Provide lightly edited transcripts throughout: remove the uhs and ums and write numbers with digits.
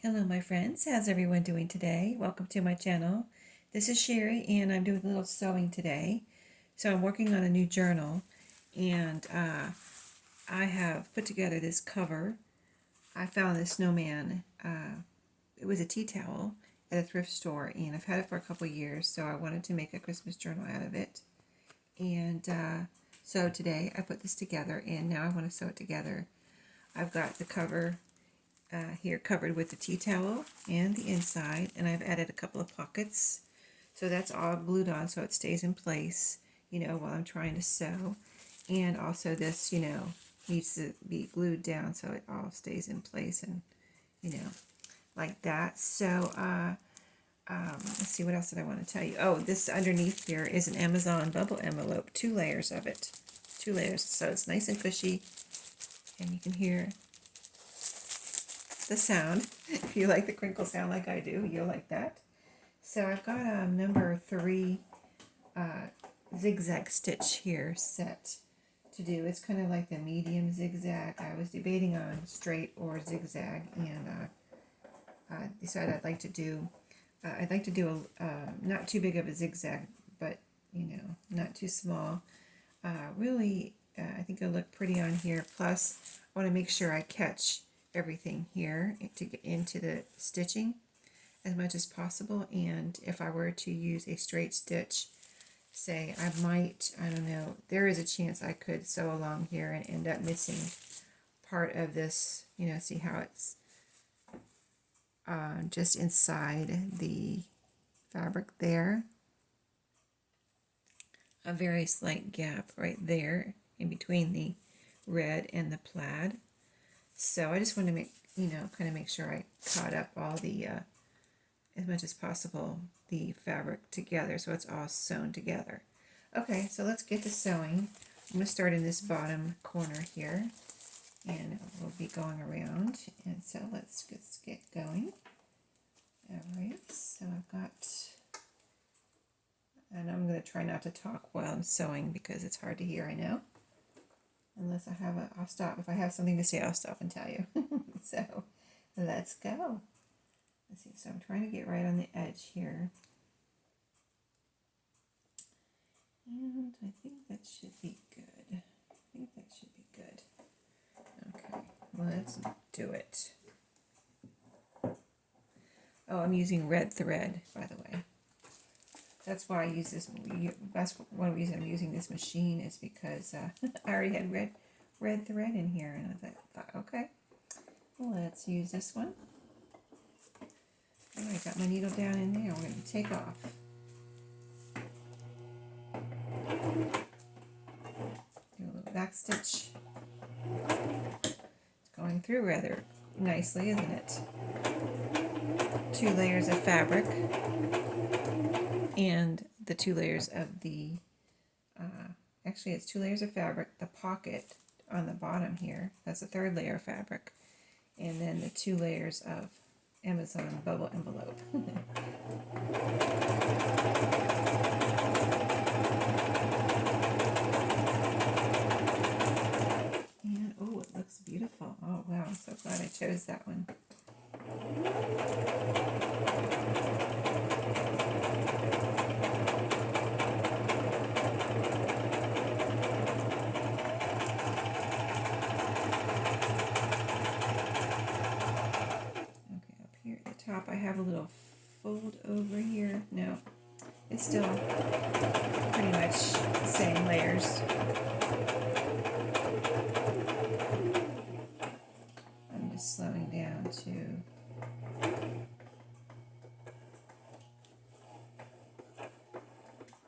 Hello my friends, how's everyone doing today? Welcome to my channel. This is Sheree and I'm doing a little sewing today. So I'm working on a new journal and I have put together this cover. I found this snowman, it was a tea towel at a thrift store and I've had it for a couple years, so I wanted to make a Christmas journal out of it. And so today I put this together and now I want to sew it together. I've got the cover here covered with the tea towel and the inside, and I've added a couple of pockets, so that's all glued on so it stays in place, while I'm trying to sew. And also this, needs to be glued down so it all stays in place and, like that. So let's see, what else did I want to tell you? Oh, this underneath here is an Amazon bubble envelope, 2 layers of it, 2 layers, so it's nice and cushy, and you can hear the sound. If you like the crinkle sound like I do, you'll like that. So I've got a number 3 zigzag stitch here set to do. It's kind of like the medium zigzag. I was debating on straight or zigzag, and I decided I'd like to do a not too big of a zigzag, but not too small. Really, I think it'll look pretty on here. Plus, I want to make sure I catch everything here to get into the stitching as much as possible. And if I were to use a straight stitch, say, I don't know, there is a chance I could sew along here and end up missing part of this, see how it's just inside the fabric there. A very slight gap right there in between the red and the plaid. So I just want to make, kind of make sure I caught up all the, as much as possible, the fabric together so it's all sewn together. Okay, so let's get to sewing. I'm going to start in this bottom corner here, and we'll be going around. And so let's get going. Alright, so I've got, and I'm going to try not to talk while I'm sewing because it's hard to hear, I know. Unless I have I'll stop. If I have something to say, I'll stop and tell you. So, let's go. Let's see, so I'm trying to get right on the edge here. And I think that should be good. Okay, let's do it. Oh, I'm using red thread, by the way. That's why I use this. That's one reason I'm using this machine, is because I already had red thread in here, and I thought, okay, well, let's use this one. All right, got my needle down in there. We're going to take off. Do a little back stitch. It's going through rather nicely, isn't it? 2 layers of fabric. And the 2 layers of the, actually it's 2 layers of fabric, the pocket on the bottom here, that's the 3rd layer of fabric, and then the 2 layers of Amazon bubble envelope. And, oh, it looks beautiful. Oh, wow, I'm so glad I chose that one. Top, I have a little fold over here. No, it's still pretty much the same layers. I'm just slowing down to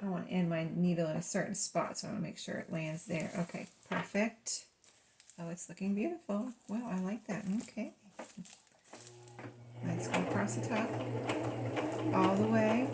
I want to end my needle in a certain spot, so I want to make sure it lands there. Okay, perfect. Oh, it's looking beautiful. Wow, I like that. Okay. Let's go across the top, all the way.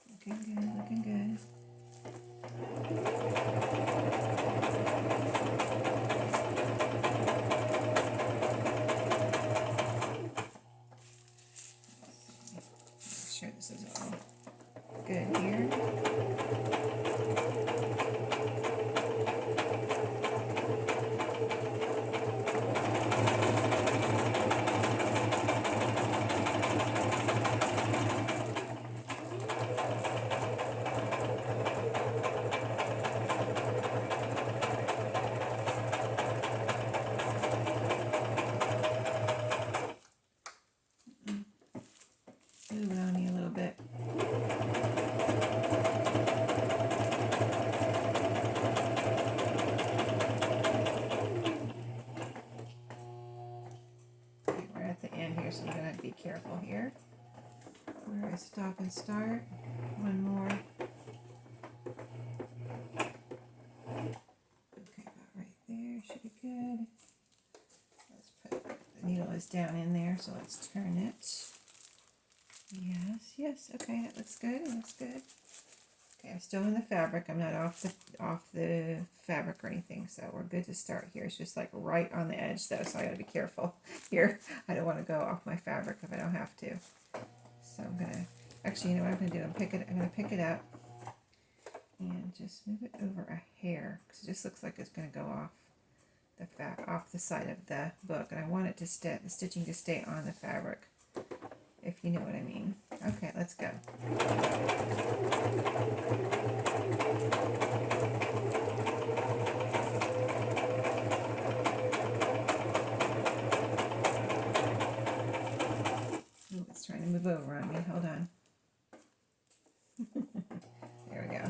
Looking good, looking good. good here. Move it on me a little bit. Okay, we're at the end here, so I'm going to be careful here. Where I stop and start. One more. Okay, about right there should be good. Let's put the needle is down in there, so let's turn it. Yes, yes, okay, that looks good, it looks good. Okay, I'm still in the fabric, I'm not off the fabric or anything, so we're good to start here. It's just like right on the edge though, so I gotta be careful here. I don't want to go off my fabric if I don't have to. So I'm gonna, actually, you know what I'm gonna do? I'm gonna pick it up and just move it over a hair, because it just looks like it's gonna go off off the side of the book, and I want it to stay, the stitching to stay on the fabric, if you know what I mean. Okay, let's go. Ooh, it's trying to move over on me. Hold on. There we go.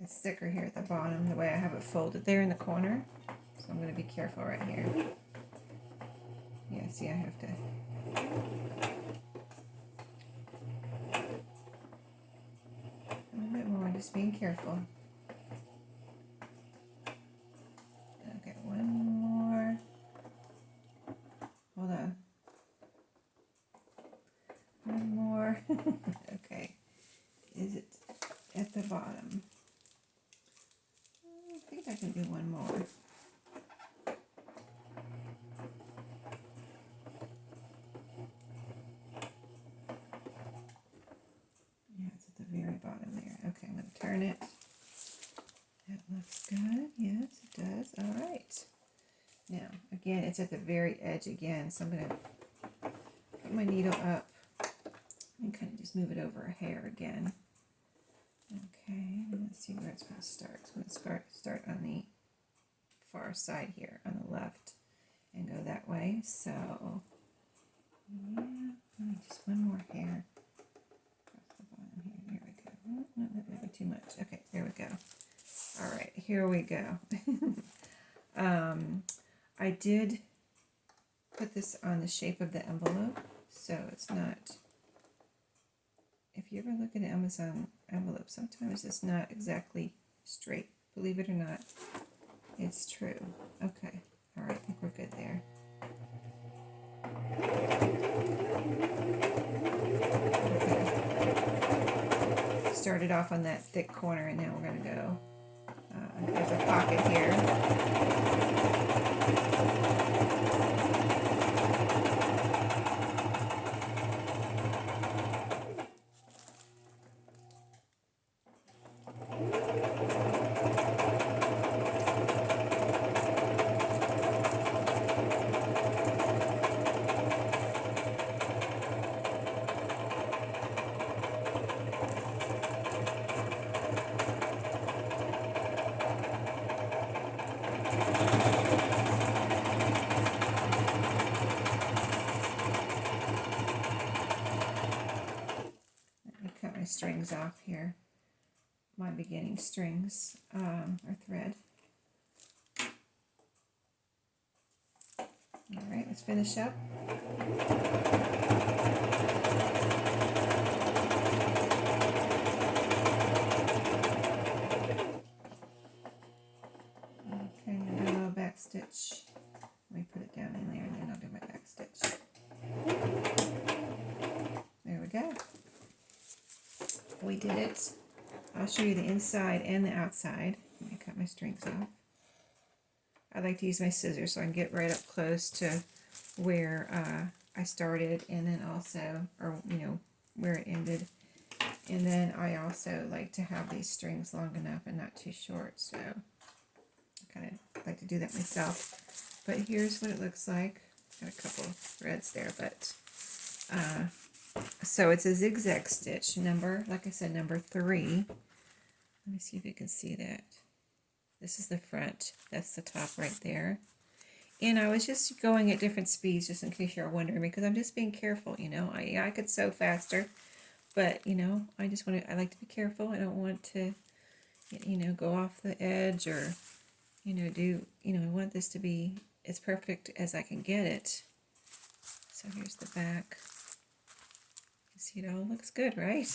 It's thicker here at the bottom, the way I have it folded there in the corner. So I'm going to be careful right here. Yeah, see, I have to. A little bit more, just being careful. Okay, one more. Hold on. One more. Okay. Is it at the bottom? I think I can do one more. Yeah, it's at the very bottom there. Okay, I'm going to turn it. That looks good. Yes, it does. All right. Now, again, it's at the very edge again, so I'm going to put my needle up and kind of just move it over a hair again. Okay, let's see where it's going to start. It's going to start on the far side here, on the left, and go that way. So, yeah, just one more hair across the bottom here. There we go. Oh, no, that might be too much. Okay, there we go. All right, here we go. I did put this on the shape of the envelope, so it's not. If you ever look at an Amazon envelope, sometimes it's not exactly straight. Believe it or not, it's true. Okay, all right, I think we're good there. Okay. Started off on that thick corner, and now we're going to go. There's a pocket here. Strings off here, my beginning strings or thread. All right, let's finish up. Okay, we did it. I'll show you the inside and the outside. Let me cut my strings off. I like to use my scissors so I can get right up close to where I started, and then also, or you know, where it ended. And then I also like to have these strings long enough and not too short, so I kind of like to do that myself. But here's what it looks like. Got a couple threads there, but so it's a zigzag stitch number, like I said, number 3. Let me see if you can see that. This is the front. That's the top right there. And I was just going at different speeds just in case you're wondering, because I'm just being careful, you know. I could sew faster, but, you know, I just want to, I like to be careful. I don't want to, you know, go off the edge or, you know, do, you know, I want this to be as perfect as I can get it. So here's the back. You see, it all looks good, right?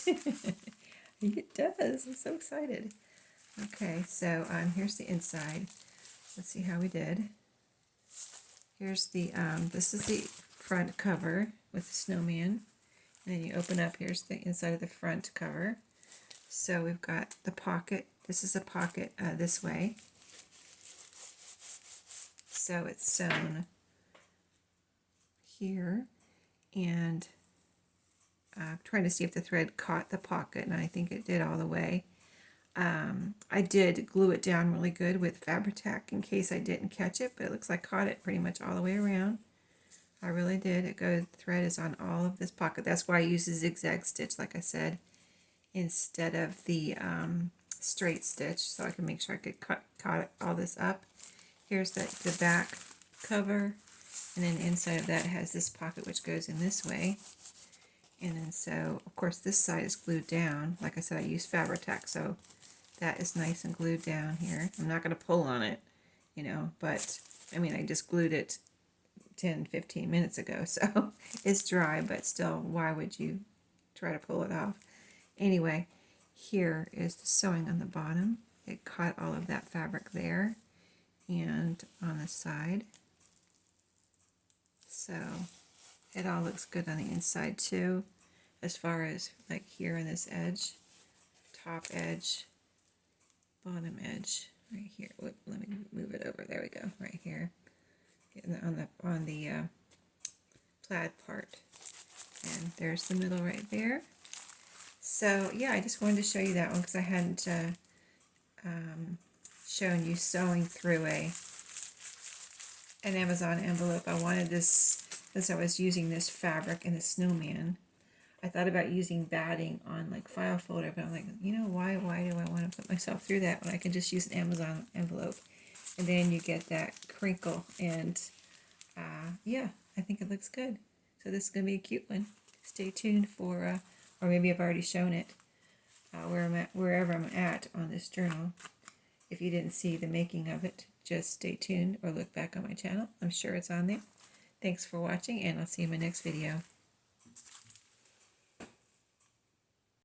It does. I'm so excited. Okay, so here's the inside. Let's see how we did. Here's the, this is the front cover with the snowman. And then you open up, here's the inside of the front cover. So we've got the pocket. This is a pocket this way. So it's sewn here. And I'm trying to see if the thread caught the pocket, and I think it did all the way. I did glue it down really good with Fabri-Tac in case I didn't catch it, but it looks like I caught it pretty much all the way around. I really did. The thread is on all of this pocket. That's why I use a zigzag stitch, like I said, instead of the straight stitch, so I can make sure I could cut all this up. Here's the back cover, and then inside of that has this pocket which goes in this way. And then so, of course, this side is glued down. Like I said, I use Fabri-Tac, so that is nice and glued down here. I'm not going to pull on it, you know, but, I mean, I just glued it 10-15 minutes ago, so it's dry, but still, why would you try to pull it off? Anyway, here is the sewing on the bottom. It caught all of that fabric there, and on the side. So it all looks good on the inside too, as far as like here on this edge, top edge, bottom edge, right here. Whoop, let me move it over. There we go, right here, getting on the plaid part, and there's the middle right there. So yeah, I just wanted to show you that one because I hadn't shown you sewing through an Amazon envelope. I wanted this, since I was using this fabric in the snowman, I thought about using batting on like file folder, but I'm like, you know, why do I want to put myself through that when I can just use an Amazon envelope? And then you get that crinkle, and yeah, I think it looks good. So this is going to be a cute one. Stay tuned for, or maybe I've already shown it, wherever I'm at on this journal. If you didn't see the making of it, just stay tuned or look back on my channel. I'm sure it's on there. Thanks for watching, and I'll see you in my next video.